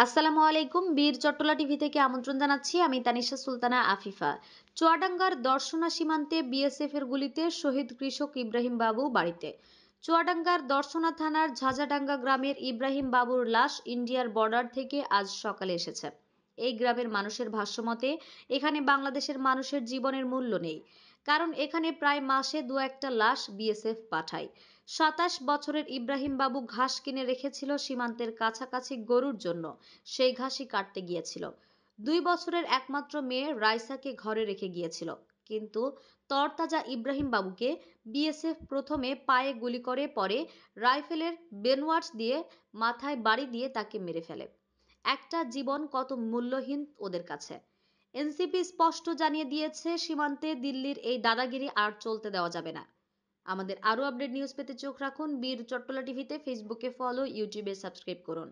আসসালামু আলাইকুম। বীর চট্টলা টিভি থেকে আমন্ত্রণ জানাচ্ছি। আমি তানিশা সুলতানা আফিফা। চুয়াডাঙ্গার দর্শনা সীমান্তে বিএসএফ এর গুলিতে শহীদ কৃষক ইব্রাহিম বাবু বাড়িতে। চুয়াডাঙ্গার দর্শনা থানার ঝাঝাডাঙ্গা গ্রামের ইব্রাহিম বাবুর লাশ ইন্ডিয়ার বর্ডার থেকে আজ সকালে এসেছে। এই গ্রামের মানুষের ভাষ্যমতে এখানে বাংলাদেশের মানুষের জীবনের মূল্য নেই, কারণ এখানে প্রায় মাসে দু একটা লাশ বিএসএফ পাঠায়। ২৭ বছরের ইব্রাহিম বাবু ঘাস কিনে রেখেছিল সীমান্তের কাছাকাছি গরুর জন্য। সেই ঘাসই কাটতে গিয়েছিল। ২ বছরের একমাত্র মেয়ে রাইসাকে ঘরে রেখে গিয়েছিল। কিন্তু তরতাজা ইব্রাহিম বাবুকে বিএসএফ প্রথমে পায়ে গুলি করে, পরে রাইফেলের বেনওয়ার্স দিয়ে মাথায় বাড়ি দিয়ে তাকে মেরে ফেলে। একটা জীবন কত মূল্যহীন ওদের কাছে। এনসিপি স্পষ্ট জানিয়ে দিয়েছে, সীমান্তে দিল্লির এই দাদাগিরি আর চলতে দেওয়া যাবে না। আমাদের আরও আপডেট নিউজ পেতে চোখ রাখুন বীর চট্টলা টিভিতে। ফেসবুকে ফলো, ইউটিউবে সাবস্ক্রাইব করুন।